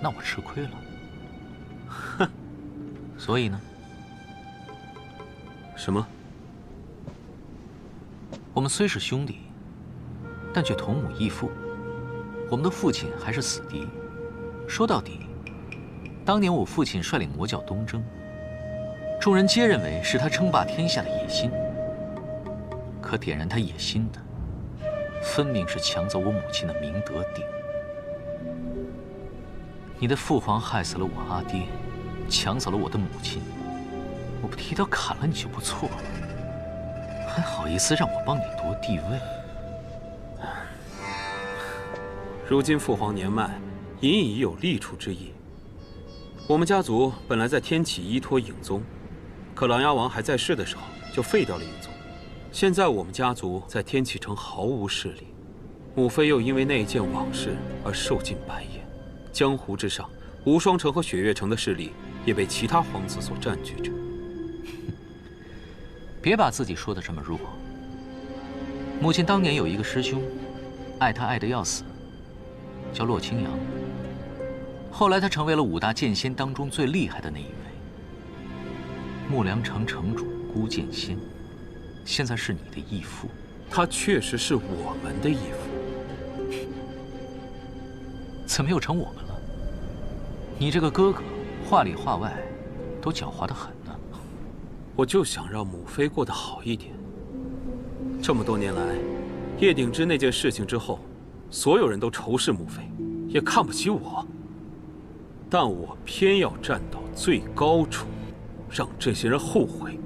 那我吃亏了。哼，所以呢？什么？我们虽是兄弟，但却同母异父。我们的父亲还是死敌。说到底，当年我父亲率领魔教东征，众人皆认为是他称霸天下的野心。可点燃他野心的，分明是抢走我母亲的明德鼎。你的父皇害死了我阿爹，抢走了我的母亲，我不提刀砍了你就不错了，还好意思让我帮你夺帝位？如今父皇年迈，隐已有立储之意。我们家族本来在天启依托影宗，可琅琊王还在世的时候就废掉了影宗。现在我们家族在天启城毫无势力，母妃又因为那一件往事而受尽白眼。江湖之上，无双城和雪月城的势力也被其他皇子所占据着。别把自己说得这么弱。母亲当年有一个师兄，爱他爱得要死，叫洛清扬。后来他成为了5大剑仙当中最厉害的那一位。木良城城主孤剑仙，现在是你的义父。他确实是我们的义父。怎么又成我们了？你这个哥哥，话里话外都狡猾得很呢。我就想让母妃过得好一点。这么多年来，叶鼎之那件事情之后，所有人都仇视母妃，也看不起我。但我偏要站到最高处，让这些人后悔。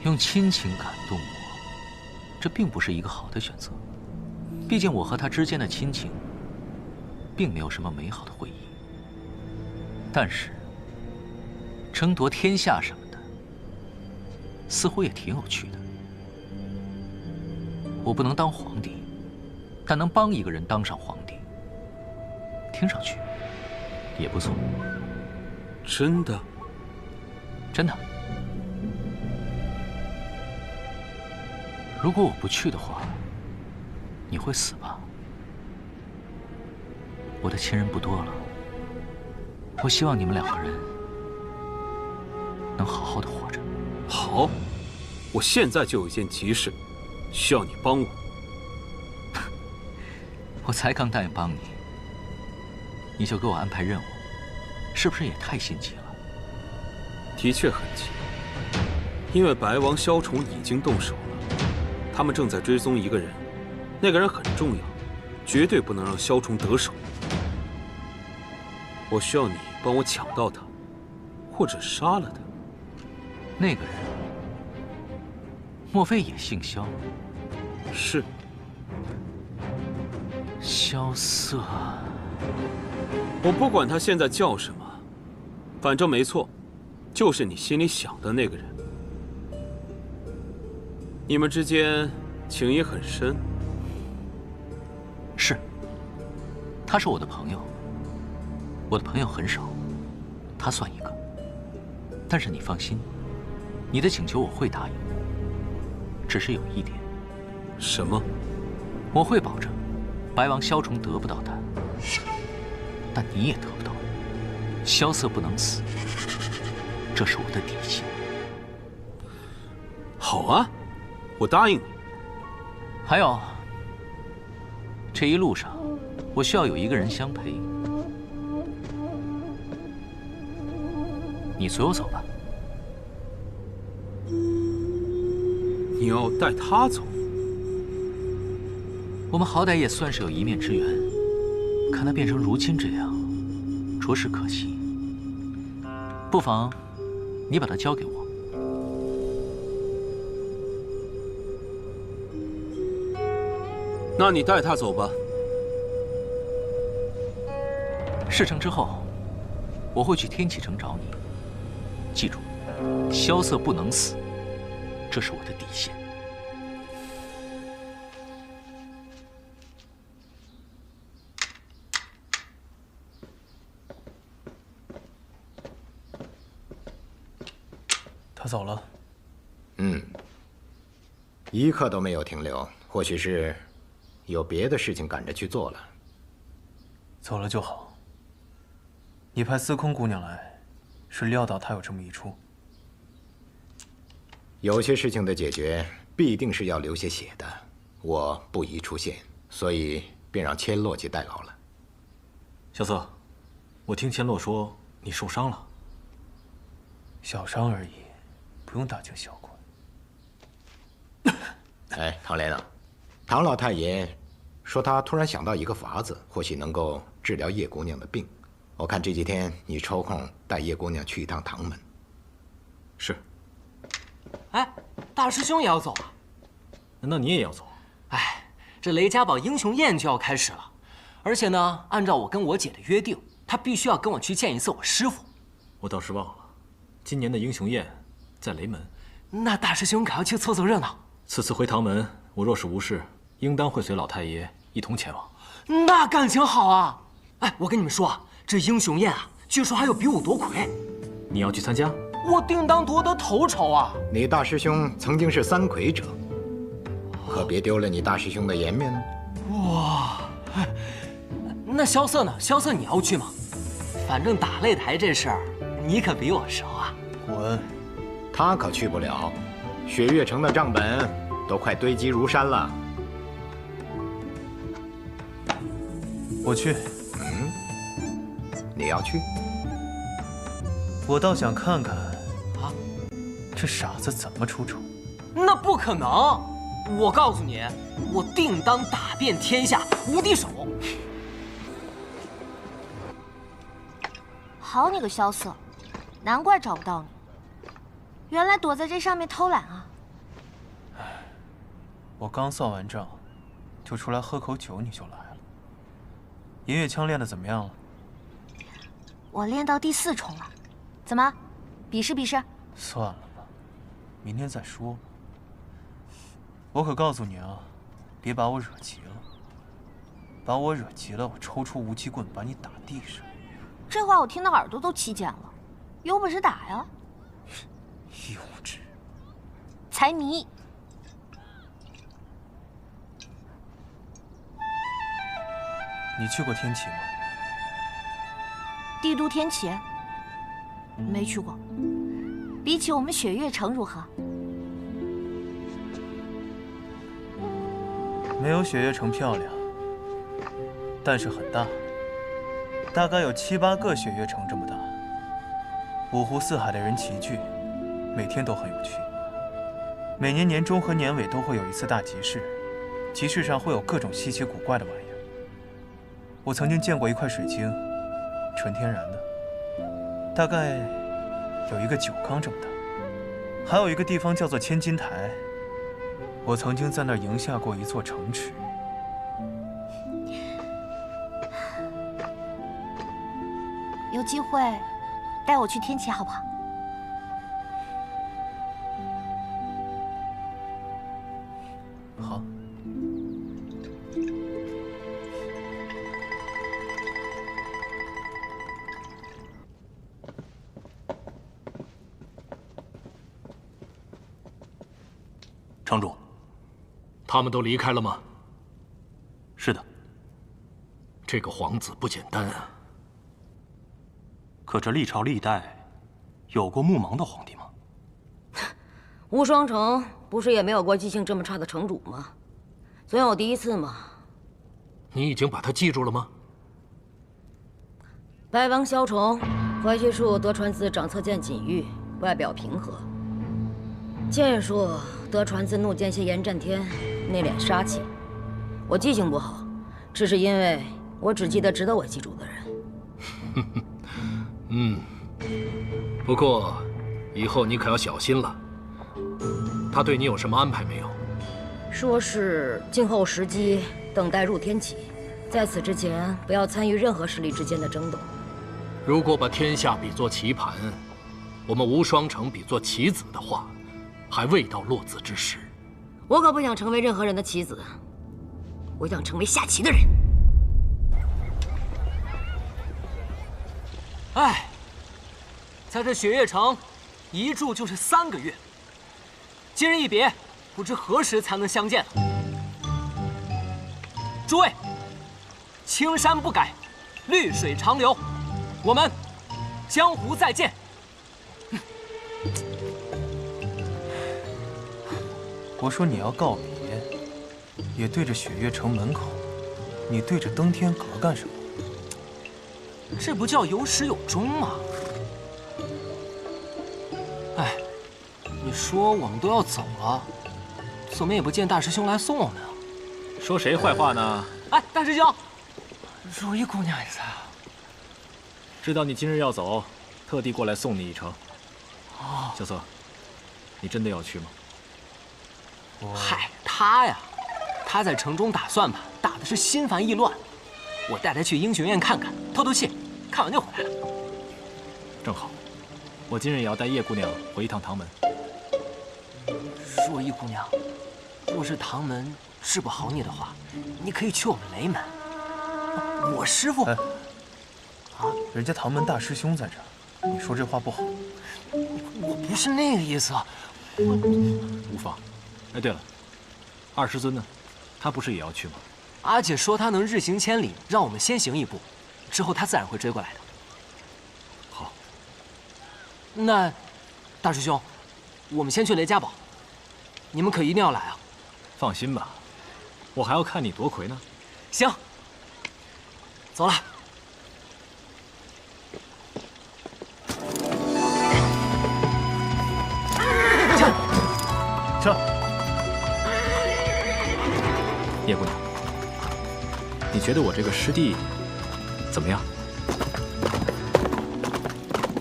用亲情感动我，这并不是一个好的选择。毕竟我和他之间的亲情，并没有什么美好的回忆。但是，争夺天下什么的，似乎也挺有趣的。我不能当皇帝，但能帮一个人当上皇帝，听上去也不错。真的？真的。如果我不去的话，你会死吧？我的亲人不多了，我希望你们2个人能好好的活着。好，我现在就有一件急事，需要你帮我。我才刚答应帮你，你就给我安排任务，是不是也太心急了？的确很急，因为白王萧崇已经动手了，他们正在追踪一个人，那个人很重要，绝对不能让萧崇得手。我需要你帮我抢到他，或者杀了他。那个人，莫非也姓萧？是。萧瑟。我不管他现在叫什么，反正没错，就是你心里想的那个人。你们之间情谊很深。是。他是我的朋友。我的朋友很少，他算一个。但是你放心，你的请求我会答应。只是有一点。什么？我会保证，白王萧崇得不到他，但你也得不到。萧瑟不能死，这是我的底线。好啊，我答应你。还有，这一路上，我需要有一个人相陪。你随我走吧。你要带他走？我们好歹也算是有一面之缘，可他变成如今这样，着实可惜。不妨，你把他交给我。那你带他走吧。事成之后，我会去天启城找你。记住，萧瑟不能死，这是我的底线。他走了。一刻都没有停留，或许是有别的事情赶着去做了。走了就好。你派司空姑娘来，是料到她有这么一出？有些事情的解决必定是要流些血的，我不宜出现，所以便让千洛去代劳了。小瑟，我听千洛说你受伤了。小伤而已，不用大惊小怪。哎，唐莲啊，唐老太爷说他突然想到一个法子，或许能够治疗叶姑娘的病。我看这几天你抽空带叶姑娘去一趟唐门。是。哎，大师兄也要走啊？难道你也要走？哎，这雷家堡英雄宴就要开始了，而且呢，按照我跟我姐的约定，她必须要跟我去见一次我师傅。我倒是忘了，今年的英雄宴在雷门。那大师兄可要去凑凑热闹。此次回唐门，我若是无事，应当会随老太爷一同前往。那感情好啊！哎，我跟你们说，这英雄宴啊，据说还有比武夺魁。你要去参加？我定当夺得头筹啊！你大师兄曾经是三魁者，可别丢了你大师兄的颜面呢。哇，那萧瑟呢？萧瑟你要去吗？反正打擂台这事儿，你可比我熟啊。滚！他可去不了，雪月城的账本都快堆积如山了。我去。你要去？我倒想看看啊，这傻子怎么出丑。那不可能！我告诉你，我定当打遍天下无敌手。好你个萧瑟，难怪找不到你，原来躲在这上面偷懒啊！我刚算完账，就出来喝口酒，你就来了。银月枪练得怎么样了？我练到第4重了，怎么，比试比试？算了吧，明天再说。我可告诉你啊，别把我惹急了。把我惹急了，我抽出无极棍把你打地上。这话我听到耳朵都起茧了，有本事打呀！幼稚，财迷。你去过天启吗？帝都天启？没去过。比起我们雪月城如何？没有雪月城漂亮，但是很大，大概有7、8个雪月城这么大。五湖四海的人齐聚，每天都很有趣。每年年中和年尾都会有一次大集市，集市上会有各种稀奇古怪的玩意儿。我曾经见过一块水晶，纯天然的，大概有一个酒缸这么大。还有一个地方叫做千金台，我曾经在那儿赢下过一座城池。有机会带我去天启好不好？好。城主，他们都离开了吗？是的。这个皇子不简单啊。可这历朝历代，有过目盲的皇帝吗？无双城不是也没有过记性这么差的城主吗？总有第一次嘛。你已经把他记住了吗？白王萧崇，怀虚术德传自掌侧剑锦玉，外表平和；剑术德传自怒剑蝎严战天，内敛杀气。我记性不好，只是因为我只记得值得我记住的人。不过以后你可要小心了。他对你有什么安排没有？说是静候时机，等待入天启，在此之前不要参与任何势力之间的争斗。如果把天下比作棋盘，我们无双城比作棋子的话，还未到落子之时。我可不想成为任何人的棋子，我想成为下棋的人。哎，在这雪月城，一住就是3个月。今日一别，不知何时才能相见了。诸位，青山不改，绿水长流，我们江湖再见。我说你要告别，也对着雪月城门口，你对着登天阁干什么？这不叫有始有终吗？哎，你说我们都要走了，怎么也不见大师兄来送我们啊？说谁坏话呢？哎，大师兄，如意姑娘也在啊。知道你今日要走，特地过来送你一程。哦，小瑟，你真的要去吗？嗨，他呀，他在城中打算盘，打的是心烦意乱。我带他去英雄院看看，透透气，看完就回来了。正好，我今日也要带叶姑娘回一趟唐门。若依姑娘，若是唐门治不好你的话，你可以去我们雷门。我师父，人家唐门大师兄在这儿，你说这话不好。我不是那个意思。无妨。哎，对了，二师尊呢？他不是也要去吗？阿姐说他能日行千里，让我们先行一步，之后他自然会追过来的。好。那，大师兄，我们先去雷家堡，你们可一定要来啊！放心吧，我还要看你夺魁呢。行，走了。撤！叶姑娘，你觉得我这个师弟怎么样？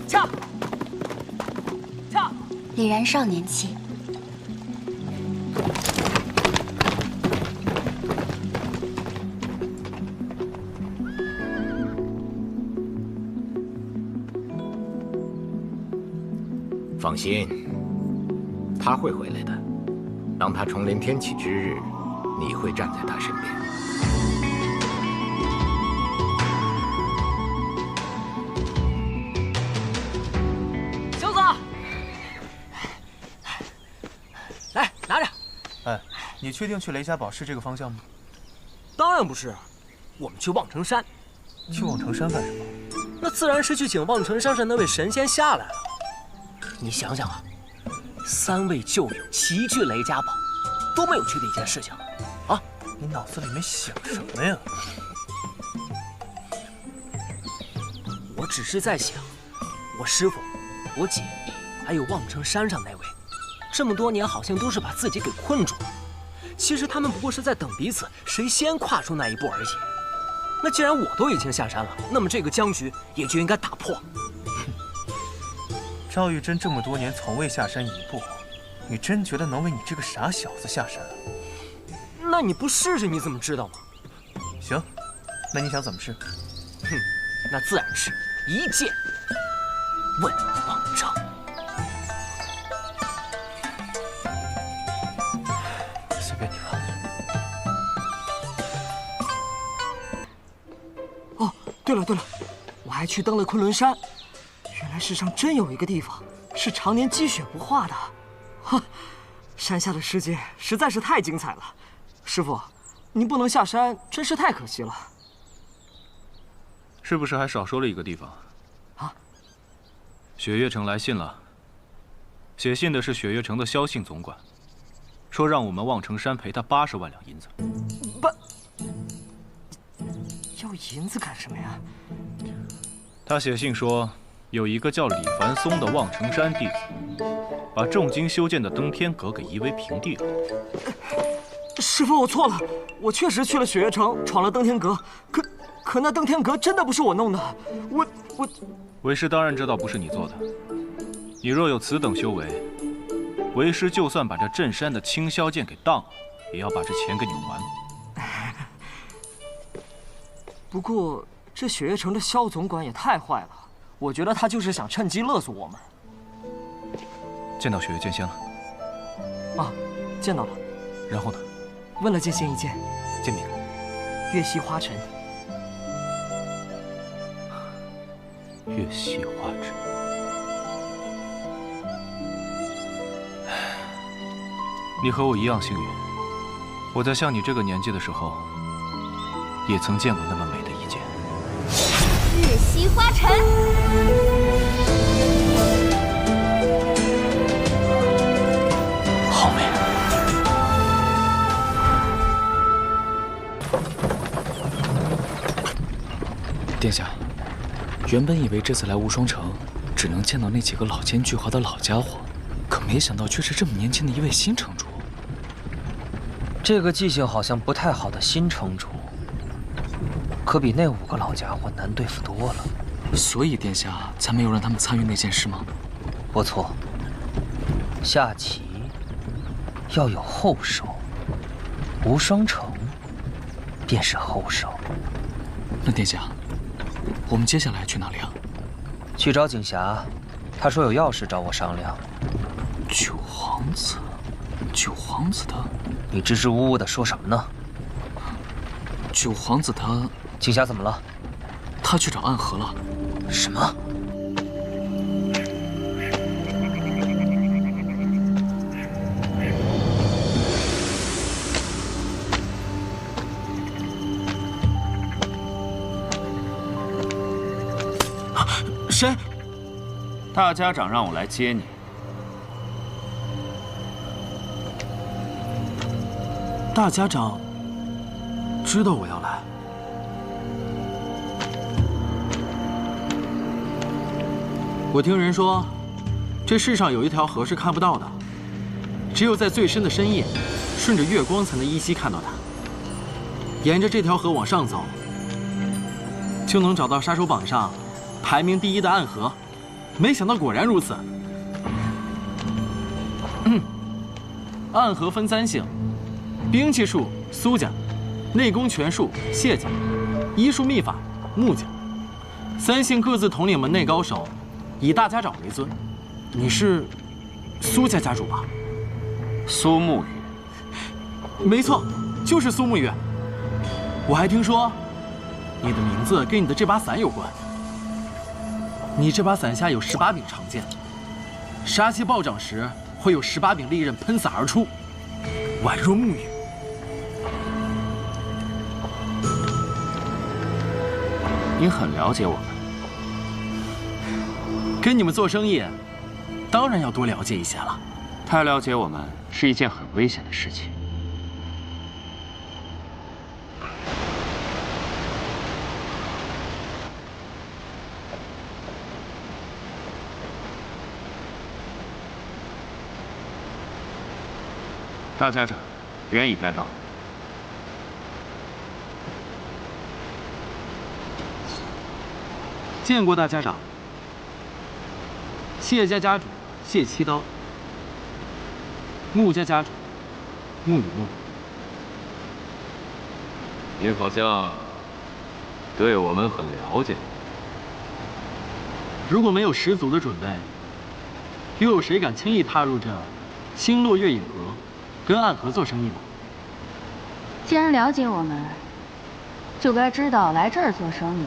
恰，李然少年气。放心，他会回来的。当他重临天启之日，你会站在他身边。小子，来拿着。哎，你确定去雷家堡是这个方向吗？当然不是，我们去望城山。去望城山干什么？那自然是去请望城山上那位神仙下来了。你想想啊，3位旧友齐聚雷家堡，多么有趣的一件事情啊！你脑子里面想什么呀？我只是在想，我师父、我姐，还有望城山上那位，这么多年好像都是把自己给困住了。其实他们不过是在等彼此谁先跨出那一步而已。那既然我都已经下山了，那么这个僵局也就应该打破。赵玉珍这么多年从未下山一步，你真觉得能为你这个傻小子下山？那你不试试你怎么知道吗？行，那你想怎么试？哼，那自然是一剑问望城。随便你吧。哦，对了，我还去登了昆仑山。原来世上真有一个地方是常年积雪不化的，哈！山下的世界实在是太精彩了。师傅，您不能下山，真是太可惜了。是不是还少说了一个地方？啊？雪月城来信了。写信的是雪月城的萧信总管，说让我们望城山赔他80万两银子。要银子干什么呀？他写信说，有一个叫李凡松的望城山弟子，把重金修建的登天阁给夷为平地了。师傅，我错了，我确实去了雪月城，闯了登天阁。可那登天阁真的不是我弄的，我……为师当然知道不是你做的。你若有此等修为，为师就算把这镇山的青霄剑给当了，也要把这钱给你还。不过这雪月城的萧总管也太坏了，我觉得他就是想趁机勒索我们。见到雪月剑仙了？啊，见到了。然后呢？问了剑仙一件，剑名：月溪花尘。月溪花尘。你和我一样幸运，我在像你这个年纪的时候，也曾见过那么美的一剑。月溪花尘。殿下，原本以为这次来无双城，只能见到那几个老奸巨猾的老家伙，可没想到却是这么年轻的一位新城主。这个记性好像不太好的新城主，可比那5个老家伙难对付多了。所以殿下才没有让他们参与那件事吗？不错，下棋要有后手，无双城便是后手。那殿下，我们接下来去哪里啊？去找景霞，他说有要事找我商量。九皇子，九皇子他……你支支吾吾的说什么呢？九皇子他……景霞怎么了？他去找暗河了。什么？谁？大家长让我来接你。大家长知道我要来。我听人说，这世上有一条河是看不到的，只有在最深的深夜，顺着月光才能依稀看到它。沿着这条河往上走，就能找到杀手榜上排名第1的暗河。没想到果然如此。暗河分3姓：兵器术苏家，内功拳术谢家，医术秘法穆家。3姓各自统领门内高手，以大家长为尊。你是苏家家主吧？苏沐雨。没错，就是苏沐雨。我还听说，你的名字跟你的这把伞有关。你这把伞下有18柄长剑，杀气暴涨时会有18柄利刃喷洒而出，宛若沐雨。你很了解我们。跟你们做生意，当然要多了解一些了。太了解我们是一件很危险的事情。大家长，人已带到。见过大家长。谢家家主谢七刀，穆家家主穆雨木。你好像对我们很了解。如果没有十足的准备，又有谁敢轻易踏入这星落月影阁，跟暗河做生意呢？既然了解我们，就该知道来这儿做生意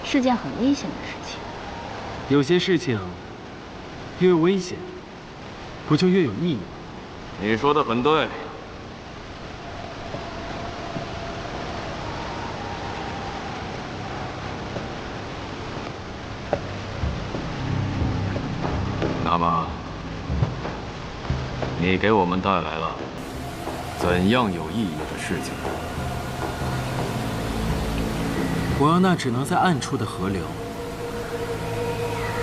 是件很危险的事情。有些事情越危险，不就越有意义吗？你说的很对。那么，你给我们带来了怎样有意义的事情？我要那只能在暗处的河流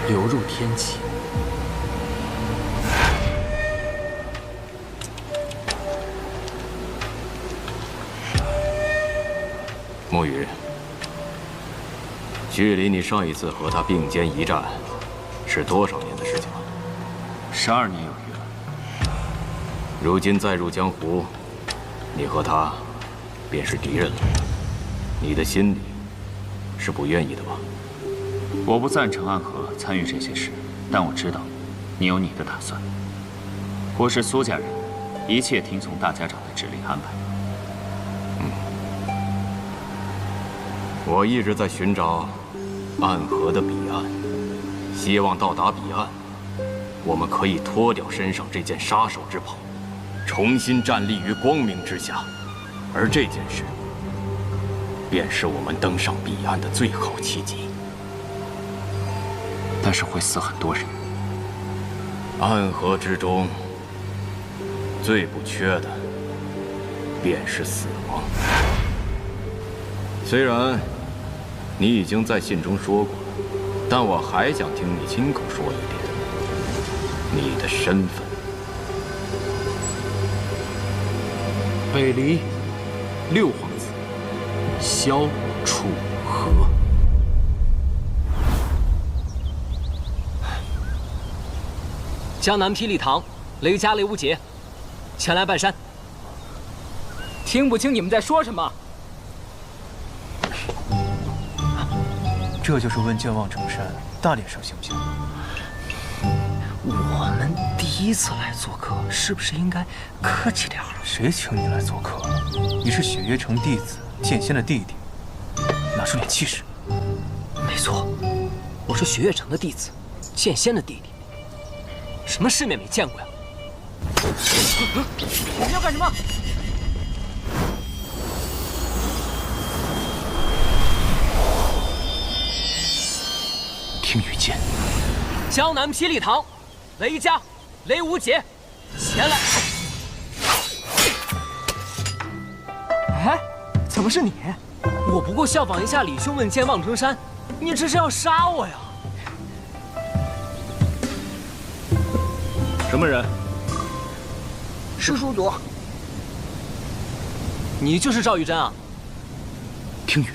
流入天启。沐雨，距离你上一次和他并肩一战是多少年的事情了？12年有余了。如今再入江湖，你和他便是敌人了。你的心里是不愿意的吧？我不赞成暗河参与这些事，但我知道你有你的打算。我是苏家人，一切听从大家长的指令安排。我一直在寻找暗河的彼岸，希望到达彼岸，我们可以脱掉身上这件杀手之袍，重新站立于光明之下。而这件事，便是我们登上彼岸的最好契机。但是会死很多人。暗河之中，最不缺的，便是死亡。虽然你已经在信中说过了，但我还想听你亲口说一遍。你的身份。北离六皇子萧楚河。江南霹雳堂雷家雷无节前来拜山。听不清你们在说什么。这就是问剑望城山，大点声行不行？我们第一次来做客，是不是应该客气点儿？谁请你来做客？你是雪月城弟子，剑仙的弟弟，拿出点气势。没错，我是雪月城的弟子，剑仙的弟弟，什么世面没见过呀？你们要干什么？听雨剑，江南霹雳堂，雷家雷无节前来。哎，怎么是你？我不过效仿一下李兄问剑望城山，你这是要杀我呀？什么人？师叔祖。你就是赵玉珍啊？听雨。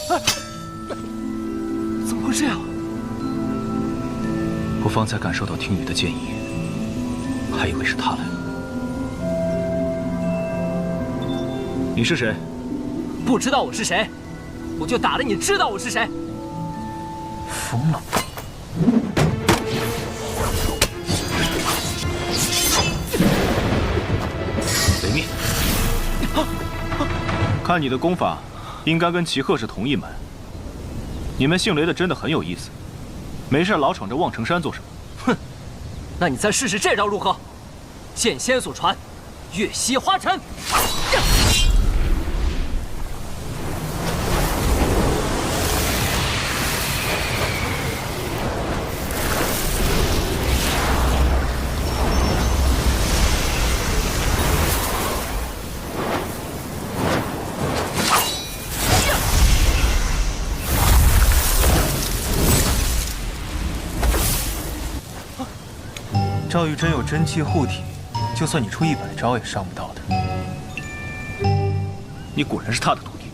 哎，怎么会这样？我方才感受到听雨的剑意，还以为是他来了。你是谁？不知道我是谁，我就打得你知道我是谁。疯了！雷密，看你的功法，应该跟齐鹤是同一门。你们姓雷的真的很有意思，没事老闯着望城山做什么？哼，那你再试试这招如何？剑仙所传，月息花尘。赵玉珍有真气护体，就算你出100招也伤不到的。你果然是他的徒弟，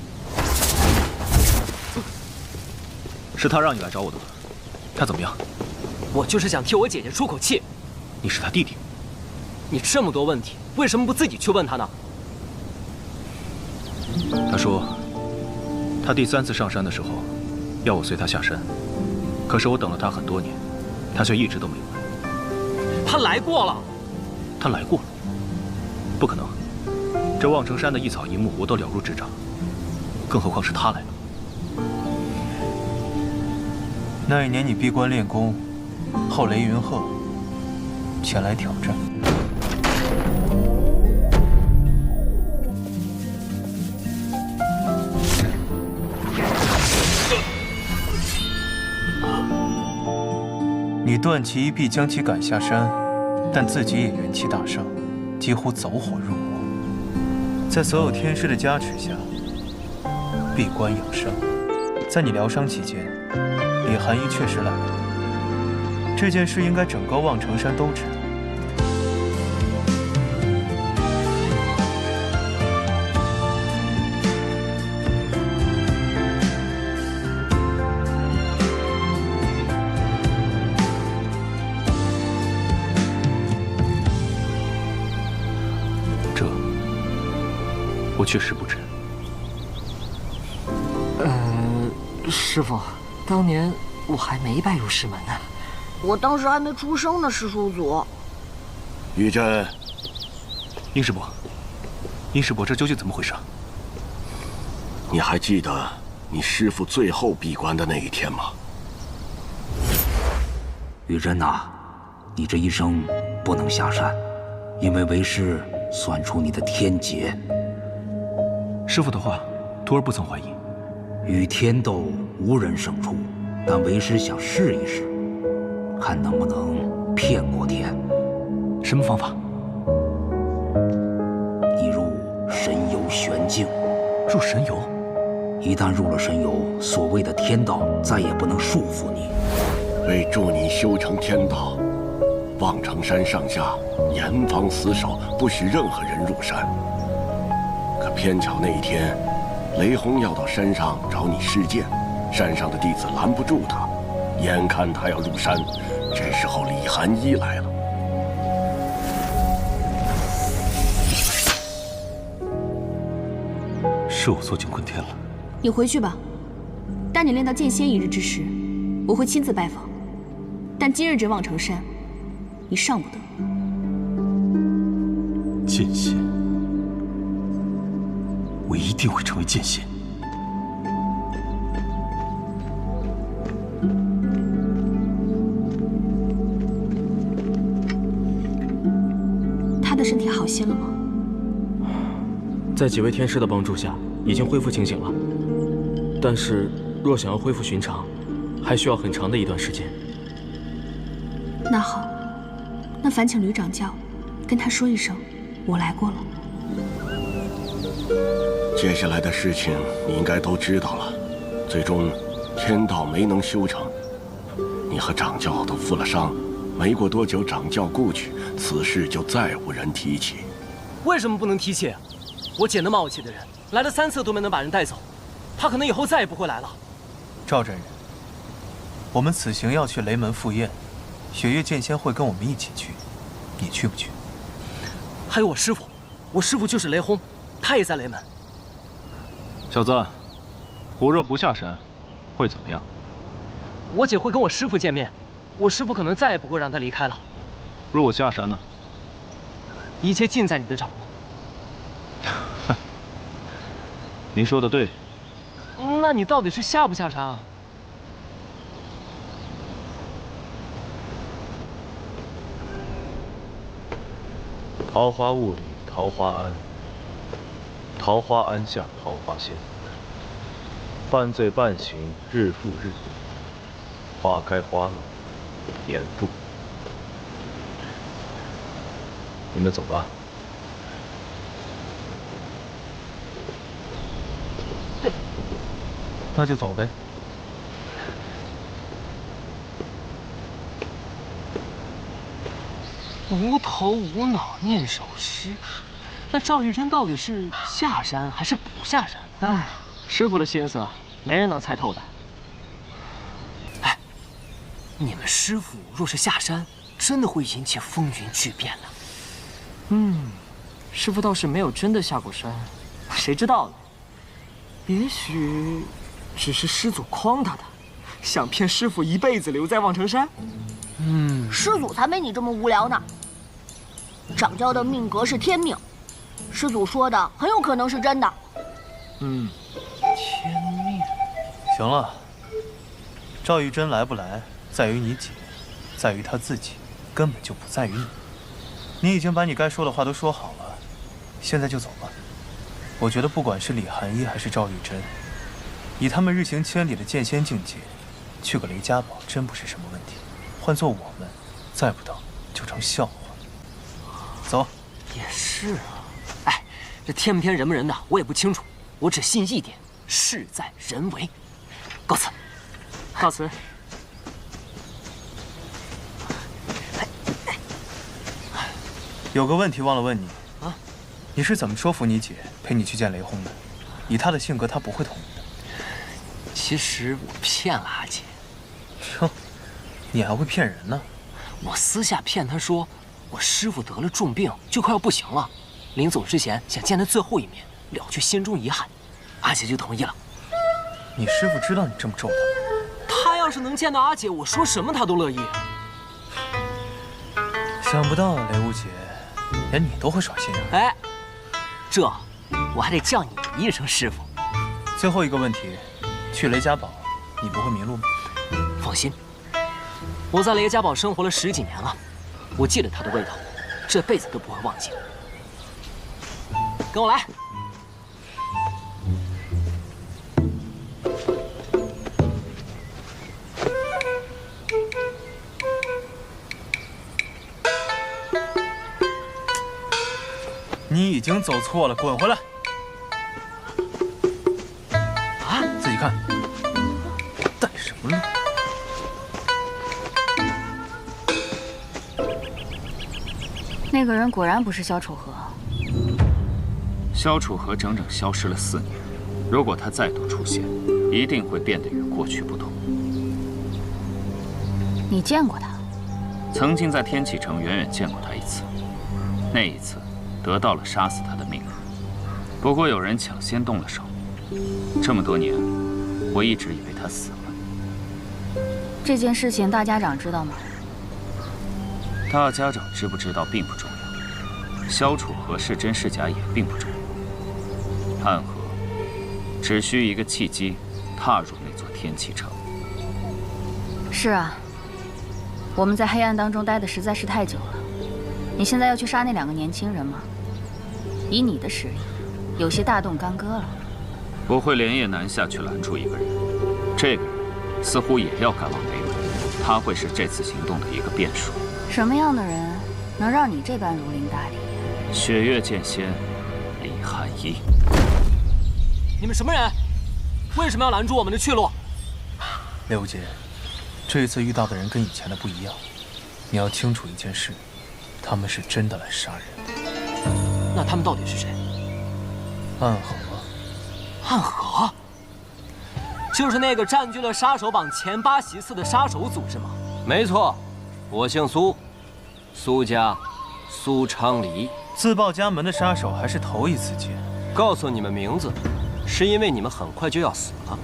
是他让你来找我的吧？他怎么样？我就是想替我姐姐出口气。你是他弟弟，你这么多问题，为什么不自己去问他呢？他说，他第3次上山的时候，要我随他下山，可是我等了他很多年，他却一直都没有来。他来过了，他来过了，不可能。这望城山的一草一木我都了如指掌，更何况是他来了。那一年你闭关练功，后雷云鹤前来挑战。你断其一臂，将其赶下山，但自己也元气大伤，几乎走火入魔。在所有天师的加持下，闭关养伤。在你疗伤期间，李寒衣确实来过。这件事应该整个望城山都知道。我确实不知。师傅，当年我还没拜入师门呢。我当时还没出生呢，师叔祖。玉珍，殷师伯，殷师伯，这究竟怎么回事？你还记得你师父最后闭关的那一天吗？玉珍呐，你这一生不能下山，因为为师算出你的天劫。师父的话，徒儿不曾怀疑。与天斗无人胜出，但为师想试一试，看能不能骗过天。什么方法？你入神游玄境。入神游？一旦入了神游，所谓的天道再也不能束缚你。为助你修成天道，望城山上下严防死守，不许任何人入山。可偏巧那一天，雷轰要到山上找你试剑，山上的弟子拦不住他，眼看他要入山，这时候李寒一来了。是我做尽坤天了。你回去吧，待你练到剑仙一日之时，我会亲自拜访。但今日这望城山，你上不得。剑仙，我一定会成为剑仙。他的身体好些了吗？在几位天师的帮助下，已经恢复清醒了。但是，若想要恢复寻常，还需要很长的一段时间。那好，那烦请吕掌教跟他说一声，我来过了。接下来的事情你应该都知道了。最终，天道没能修成，你和掌教都负了伤。没过多久，掌教故去，此事就再无人提起。为什么不能提起？我捡那么傲气的人，来了3次都没能把人带走，他可能以后再也不会来了。赵真人，我们此行要去雷门赴宴，雪月剑仙会跟我们一起去，你去不去？还有我师父，我师父就是雷轰，他也在雷门。小子，我若不下山，会怎么样？我姐会跟我师父见面，我师父可能再也不会让他离开了。若我下山呢？一切尽在你的掌握。您说的对。那你到底是下不下山啊？桃花坞里桃花庵，桃花庵下桃花仙。犯罪半行日复日，花开花落年复。你们走吧。那就走呗。无头无脑念首诗，那赵玉珍到底是下山还是不下山？哎，师傅的心思没人能猜透的。哎，你们师傅若是下山，真的会引起风云巨变的。师傅倒是没有真的下过山，谁知道呢？也许只是师祖诓他的，想骗师傅一辈子留在望城山。师祖才没你这么无聊呢。掌教的命格是天命，师祖说的很有可能是真的。天命。行了，赵玉珍来不来，在于你姐，在于她自己，根本就不在于你。你已经把你该说的话都说好了，现在就走吧。我觉得不管是李寒一还是赵玉珍，以他们日行千里的剑仙境界，去个雷家堡真不是什么问题。换做我们，再不等就成笑话。走。也是啊。哎，这天不天人不人的，我也不清楚。我只信一点：事在人为。告辞。告辞。有个问题忘了问你啊，你是怎么说服你姐陪你去见雷轰的？以她的性格，她不会同意的。其实我骗了阿姐。哟，你还会骗人呢？我私下骗她说，我师父得了重病，就快要不行了，临走之前想见他最后一面，了却心中遗憾。阿姐就同意了。你师父知道你这么周到？他要是能见到阿姐，我说什么他都乐意。想不到雷无姐，连你都会耍心眼。哎，这我还得叫你一声师傅。最后一个问题，去雷家堡，你不会迷路吗？放心，我在雷家堡生活了10几年了，我记得它的味道，这辈子都不会忘记。跟我来。你已经走错了，滚回来！啊！看，带什么路？那个人果然不是萧楚河。萧楚河整整消失了4年，如果他再度出现，一定会变得与过去不同。你见过他？曾经在天启城远远见过他一次，那一次得到了杀死他的命令。不过有人抢先动了手。这么多年，我一直以为他死了。这件事情大家长知道吗？大家长知不知道并不重要，萧楚河是真是假也并不重要。暗河只需一个契机，踏入那座天启城。是啊，我们在黑暗当中待的实在是太久了。你现在要去杀那2个年轻人吗？以你的实力，有些大动干戈了。我会连夜南下去拦住一个人，这个人似乎也要赶往北纬，他会是这次行动的一个变数。什么样的人能让你这般如临大敌？雪月剑仙李寒一。你们什么人？为什么要拦住我们的去路？刘姐，这次遇到的人跟以前的不一样，你要清楚一件事，他们是真的来杀人。那他们到底是谁？暗河。暗河？就是那个占据了杀手榜前8席次的杀手组织吗？没错，我姓苏，苏家苏昌黎。自报家门的杀手还是头一次见。告诉你们名字，是因为你们很快就要死了。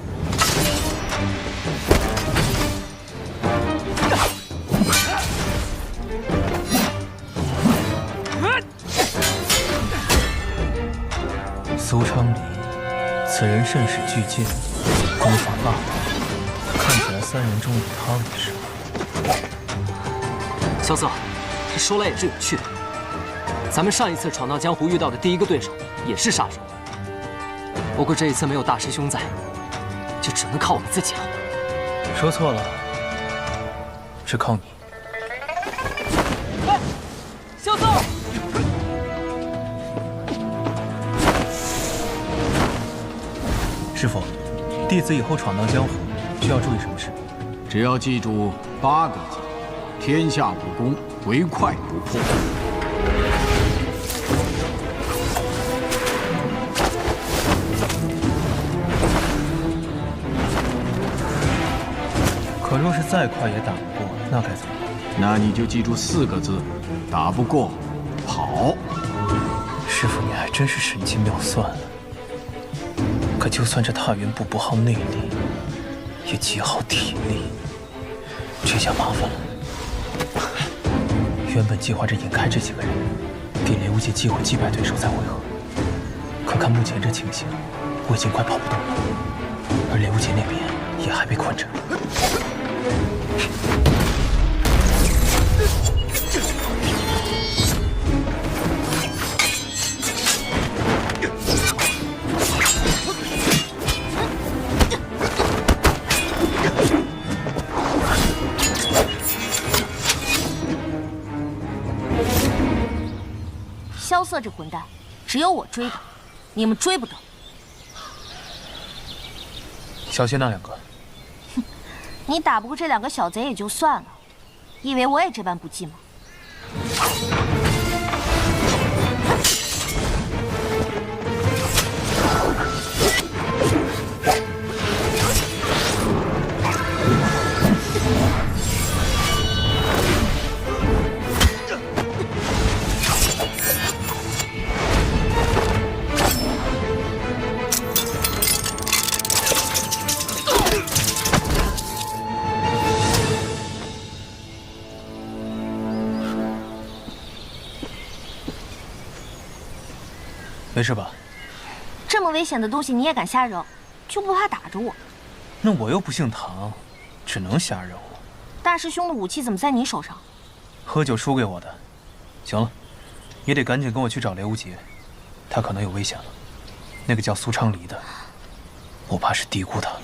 苏昌黎，此人甚是巨剑，功法霸道，看起来3人中有他为首。萧瑟，说来也是有趣的，咱们上一次闯荡江湖遇到的第一个对手也是杀手，不过这一次没有大师兄在，就只能靠我们自己了。说错了，是靠你。哎，萧瑟！师傅，弟子以后闯荡江湖需要注意什么事？只要记住8个字：天下武功，唯快不破。可若是再快也打不过，那该怎么办？那你就记住4个字：打不过，跑。师傅，你还真是神机妙算啊！可就算这踏云步不耗内力，也极耗体力，这下麻烦了。原本计划着引开这几个人，给雷无界机会击败对手再会合。可看目前这情形，我已经快跑不动了，而雷无界那边也还被困着。萧瑟这混蛋，只有我追的，你们追不得。小心那2个。哼，你打不过这2个小贼也就算了，以为我也这般不济吗？没事吧？这么危险的东西你也敢瞎扔，就不怕打着我？那我又不姓唐，只能瞎扔了。大师兄的武器怎么在你手上？喝酒输给我的。行了，也得赶紧跟我去找雷无杰，他可能有危险了。那个叫苏昌黎的，我怕是低估他了。